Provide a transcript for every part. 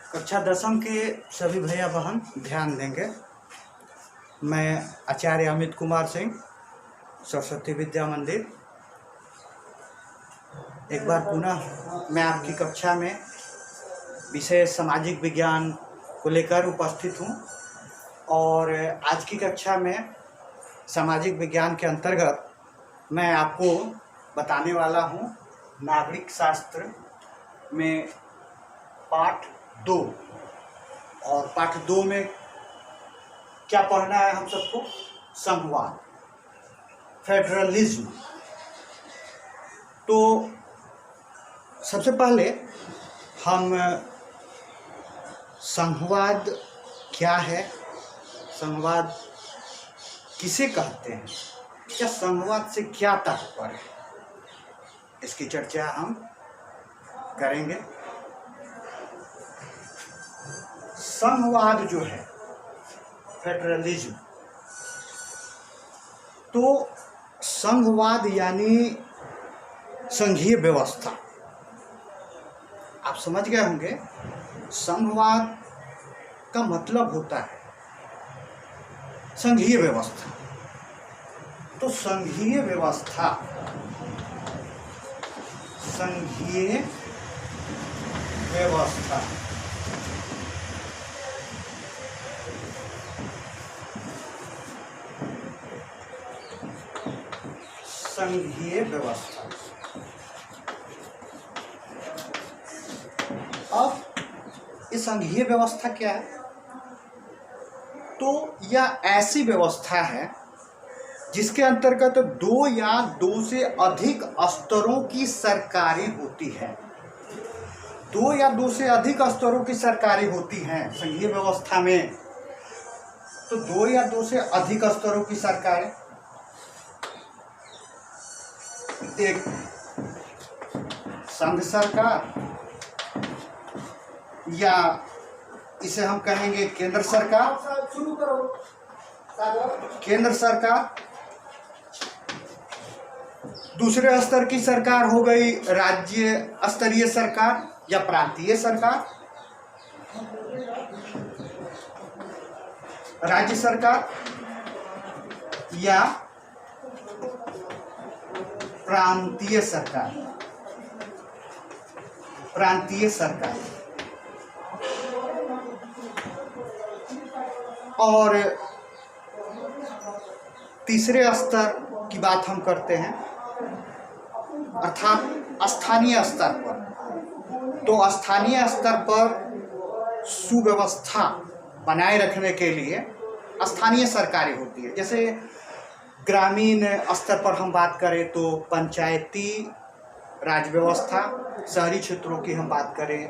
कक्षा 10वीं के सभी भैया बहन ध्यान देंगे। मैं आचार्य अमित कुमार सिंह, सरस्वती विद्या मंदिर, एक बार पुनः मैं आपकी कक्षा में विषय सामाजिक विज्ञान को लेकर उपस्थित हूँ। और आज की कक्षा में सामाजिक विज्ञान के अंतर्गत मैं आपको बताने वाला हूँ नागरिक शास्त्र में पाठ 2। और पाठ 2 में क्या पढ़ना है हम सबको? संघवाद, फेडरलिज्म। तो सबसे पहले हम संघवाद क्या है, संघवाद किसे कहते हैं, या संघवाद से क्या तात्पर्य है, इसकी चर्चा हम करेंगे। संघवाद जो है, फेडरलिज्म, तो संघवाद यानी संघीय व्यवस्था। आप समझ गए होंगे संघवाद का मतलब होता है संघीय व्यवस्था। तो संघीय व्यवस्था, संघीय व्यवस्था संघीय व्यवस्था। अब ये संघीय व्यवस्था क्या है? तो यह ऐसी व्यवस्था है जिसके अंतर्गत 2 या 2 से अधिक स्तरों की सरकारें होती है। 2 या 2 से अधिक स्तरों की सरकारें होती हैं संघीय व्यवस्था में। तो 2 या 2 से अधिक स्तरों की सरकारें, एक संघ सरकार, या इसे हम कहेंगे केंद्र सरकार, केंद्र सरकार। दूसरे स्तर की सरकार हो गई राज्य स्तरीय सरकार या प्रांतीय सरकार, राज्य सरकार या प्रांतीय सरकार, प्रांतीय सरकार। और तीसरे स्तर की बात हम करते हैं, अर्थात स्थानीय स्तर पर। तो स्थानीय स्तर पर सुव्यवस्था बनाए रखने के लिए स्थानीय सरकारें होती है। जैसे ग्रामीण स्तर पर हम बात करें तो पंचायती राज व्यवस्था, शहरी क्षेत्रों की हम बात करें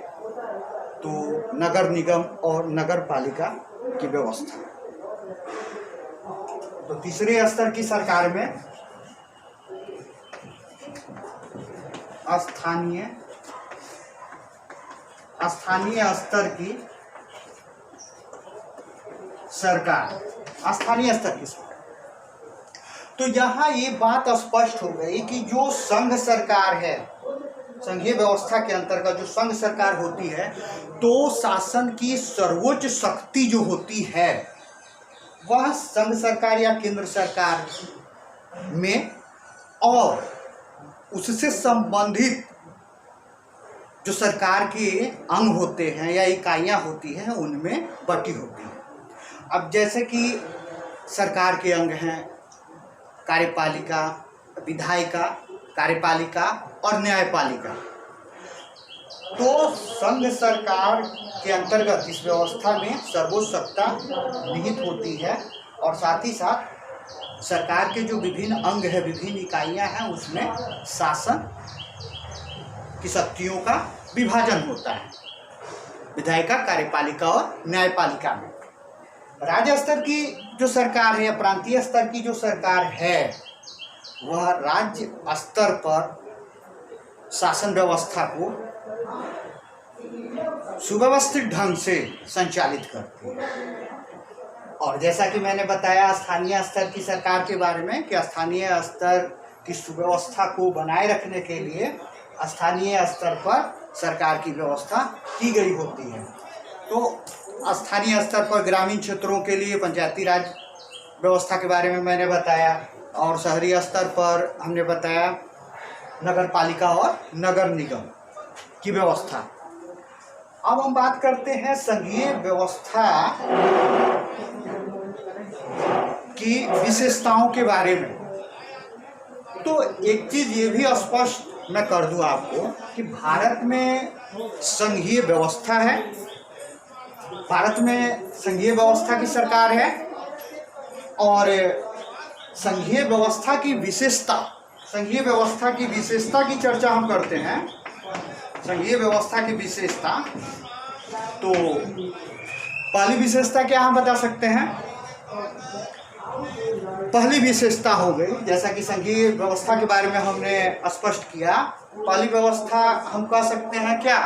तो नगर निगम और नगर पालिका की व्यवस्था। तो तीसरे स्तर की सरकार में स्थानीय स्तर की सरकार, स्थानीय स्तर की सरकार। तो यहाँ ये बात स्पष्ट हो गई कि जो संघ सरकार है, संघीय व्यवस्था के अंतर्गत जो संघ सरकार होती है, तो शासन की सर्वोच्च शक्ति जो होती है वह संघ सरकार या केंद्र सरकार में और उससे संबंधित जो सरकार के अंग होते हैं या इकाइयां होती हैं उनमें बटी होती है। अब जैसे कि सरकार के अंग हैं कार्यपालिका, विधायिका, कार्यपालिका और न्यायपालिका। तो संघ सरकार के अंतर्गत इस व्यवस्था में सर्वोच्च सत्ता निहित होती है और साथ ही साथ सरकार के जो विभिन्न अंग है, विभिन्न इकाइयां हैं, उसमें शासन की शक्तियों का विभाजन होता है विधायिका, कार्यपालिका और न्यायपालिका में। राज्य स्तर की जो सरकार है या प्रांतीय स्तर की जो सरकार है वह राज्य स्तर पर शासन व्यवस्था को सुव्यवस्थित ढंग से संचालित करती है। और जैसा कि मैंने बताया स्थानीय स्तर की सरकार के बारे में कि स्थानीय स्तर की सुव्यवस्था को बनाए रखने के लिए स्थानीय स्तर पर सरकार की व्यवस्था की गई होती है। तो स्थानीय स्तर पर ग्रामीण क्षेत्रों के लिए पंचायती राज व्यवस्था के बारे में मैंने बताया, और शहरी स्तर पर हमने बताया नगर पालिका और नगर निगम की व्यवस्था। अब हम बात करते हैं संघीय व्यवस्था की विशेषताओं के बारे में। तो एक चीज ये भी स्पष्ट मैं कर दूं आपको कि भारत में संघीय व्यवस्था है, भारत में संघीय व्यवस्था की सरकार है, और संघीय व्यवस्था की विशेषता, संघीय व्यवस्था की विशेषता की चर्चा हम करते हैं। संघीय व्यवस्था की विशेषता, तो पहली विशेषता क्या हम बता सकते हैं? पहली विशेषता हो गई, जैसा कि संघीय व्यवस्था के बारे में हमने स्पष्ट किया, पहली व्यवस्था हम कह सकते हैं क्या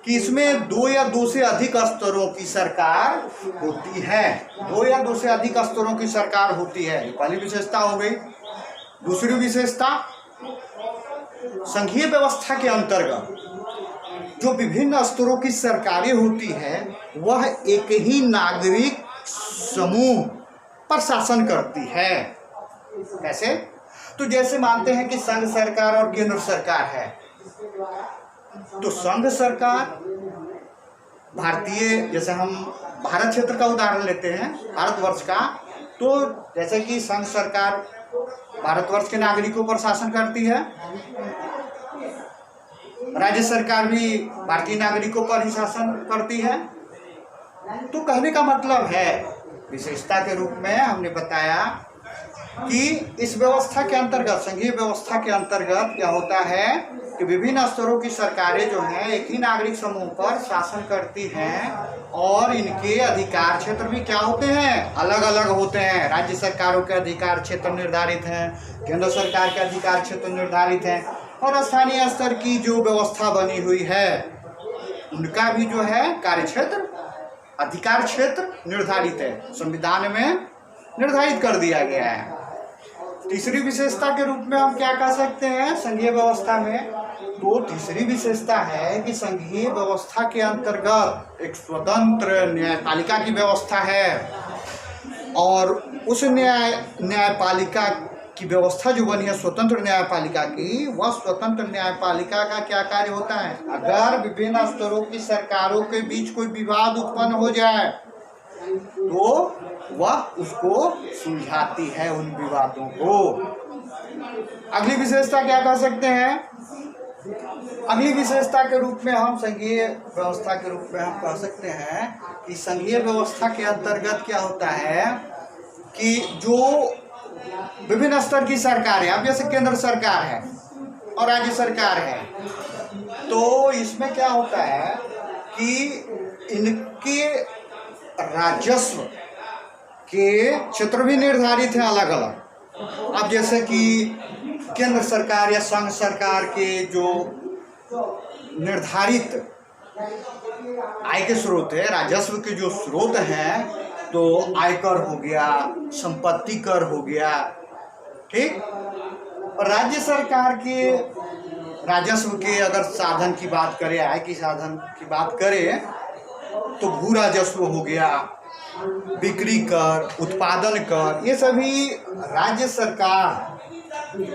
कि इसमें 2 या 2 से अधिक स्तरों की सरकार होती है। 2 या 2 से अधिक स्तरों की सरकार होती है, पहली विशेषता हो गई। दूसरी विशेषता, संघीय व्यवस्था के अंतर्गत जो विभिन्न स्तरों की सरकारें होती है वह एक ही नागरिक समूह पर शासन करती है। कैसे? तो जैसे मानते हैं कि संघ सरकार और केंद्र सरकार है, तो संघ सरकार भारतीय, जैसे हम भारत क्षेत्र का उदाहरण लेते हैं, भारतवर्ष का, तो जैसे कि संघ सरकार भारतवर्ष के नागरिकों पर शासन करती है, राज्य सरकार भी भारतीय नागरिकों पर ही शासन करती है। तो कहने का मतलब है, विशेषता के रूप में हमने बताया कि इस व्यवस्था के अंतर्गत, संघीय व्यवस्था के अंतर्गत क्या होता है कि विभिन्न स्तरों की सरकारें जो हैं एक ही नागरिक समूह पर शासन करती हैं, और इनके अधिकार क्षेत्र भी क्या होते हैं? अलग अलग होते हैं। राज्य सरकारों के अधिकार क्षेत्र निर्धारित हैं, केंद्र सरकार के अधिकार क्षेत्र निर्धारित हैं, और स्थानीय स्तर की जो व्यवस्था बनी हुई है उनका भी जो है कार्य क्षेत्र, अधिकार क्षेत्र निर्धारित है, संविधान में निर्धारित कर दिया गया है। तीसरी विशेषता के रूप में हम क्या कह सकते हैं संघीय व्यवस्था में? तो तीसरी विशेषता है कि संघीय व्यवस्था के अंतर्गत एक स्वतंत्र न्यायपालिका की व्यवस्था है, और उस न्यायपालिका की व्यवस्था जो बनी है स्वतंत्र न्यायपालिका की, वह स्वतंत्र न्यायपालिका का क्या कार्य होता है? अगर विभिन्न स्तरों की सरकारों के बीच कोई विवाद उत्पन्न हो जाए तो वह उसको सुलझाती है, उन विवादों को। अगली विशेषता क्या कह सकते हैं? अगली विशेषता के रूप में हम संघीय व्यवस्था के रूप में हम कह सकते हैं कि संघीय व्यवस्था के अंतर्गत क्या होता है कि जो विभिन्न स्तर की सरकार है, अब जैसे केंद्र सरकार है और राज्य सरकार है, तो इसमें क्या होता है कि इनके राजस्व के क्षेत्र भी निर्धारित हैं अलग अलग। अब जैसे कि केंद्र सरकार या संघ सरकार के जो निर्धारित आय के स्रोत है, राजस्व के जो स्रोत हैं, तो आयकर हो गया, संपत्ति कर हो गया, ठीक। और राज्य सरकार के राजस्व के अगर साधन की बात करें, आय की साधन की बात करें, तो भू राजस्व हो गया, बिक्री कर, उत्पादन कर, ये सभी राज्य सरकार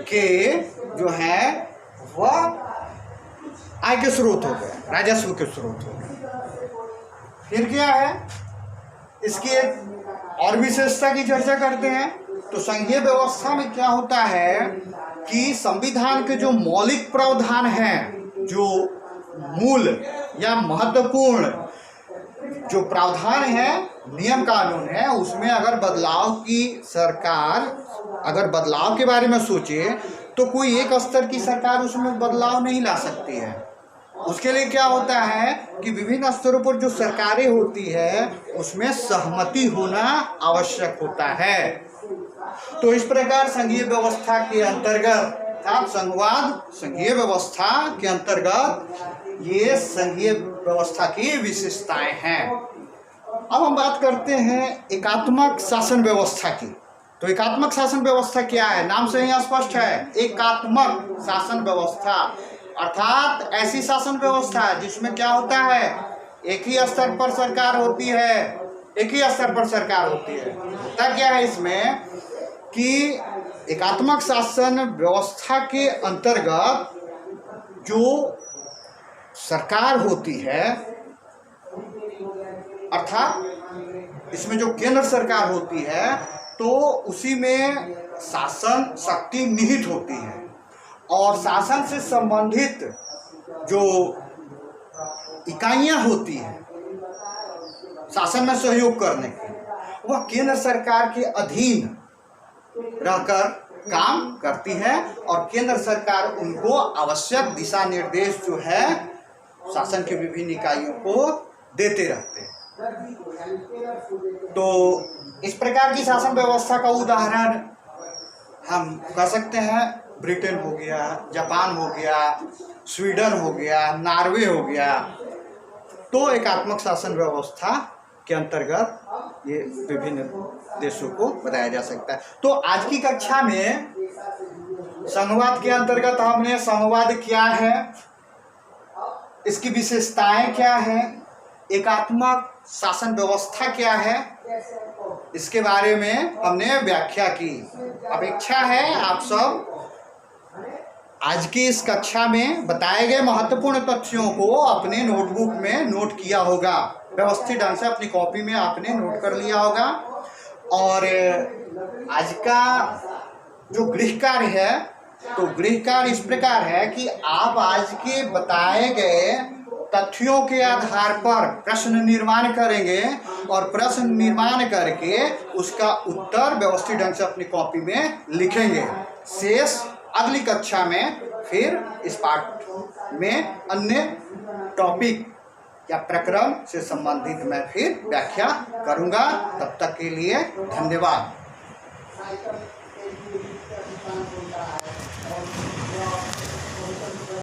के जो है वह आय के स्रोत हो गए, राजस्व के स्रोत हो गए। फिर क्या है, इसकी एक और विशेषता की चर्चा करते हैं। तो संघीय व्यवस्था में क्या होता है कि संविधान के जो मौलिक प्रावधान हैं, जो मूल या महत्वपूर्ण जो प्रावधान है, नियम कानून है, उसमें अगर बदलाव की सरकार अगर बदलाव के बारे में सोचे तो कोई एक स्तर की सरकार उसमें बदलाव नहीं ला सकती है। उसके लिए क्या होता है कि विभिन्न स्तरों पर जो सरकारें होती है उसमें सहमति होना आवश्यक होता है। तो इस प्रकार संघीय व्यवस्था के अंतर्गत अर्थात संघवाद संघीय व्यवस्था के अंतर्गत ये संघीय व्यवस्था की विशेषताएं हैं। अब हम बात करते हैं एकात्मक शासन व्यवस्था की। तो एकात्मक शासन व्यवस्था क्या है? नाम से ही स्पष्ट है, एकात्मक शासन व्यवस्था अर्थात ऐसी शासन व्यवस्था जिसमें क्या होता है एक ही स्तर पर सरकार होती है, एक ही स्तर पर सरकार होती है। तब क्या है इसमें कि एकात्मक शासन व्यवस्था के अंतर्गत जो सरकार होती है, अर्थात इसमें जो केंद्र सरकार होती है, तो उसी में शासन शक्ति निहित होती है और शासन से संबंधित जो इकाइयां होती हैं शासन में सहयोग करने की, वह केंद्र सरकार के अधीन रहकर काम करती है और केंद्र सरकार उनको आवश्यक दिशा निर्देश जो है शासन के विभिन्न इकाइयों को देते रहते हैं। तो इस प्रकार की शासन व्यवस्था का उदाहरण हम कह सकते हैं ब्रिटेन हो गया, जापान हो गया, स्वीडन हो गया, नॉर्वे हो गया। तो एकात्मक शासन व्यवस्था के अंतर्गत ये विभिन्न देशों को बताया जा सकता है। तो आज की कक्षा में संघवाद के अंतर्गत हमने संघवाद क्या है, इसकी विशेषताएं क्या है, एकात्मक शासन व्यवस्था क्या है, इसके बारे में हमने व्याख्या की। अपेक्षा है आप सब आज की इस कक्षा में बताए गए महत्वपूर्ण तथ्यों को अपने नोटबुक में नोट किया होगा, व्यवस्थित ढंग से अपनी कॉपी में आपने नोट कर लिया होगा। और आज का जो गृह कार्य है, तो गृह कार्य इस प्रकार है कि आप आज के बताए गए तथ्यों के आधार पर प्रश्न निर्माण करेंगे और प्रश्न निर्माण करके उसका उत्तर व्यवस्थित ढंग से अपनी कॉपी में लिखेंगे। शेष अगली कक्षा में फिर इस पाठ में अन्य टॉपिक या प्रकरण से संबंधित मैं फिर व्याख्या करूंगा। तब तक के लिए धन्यवाद।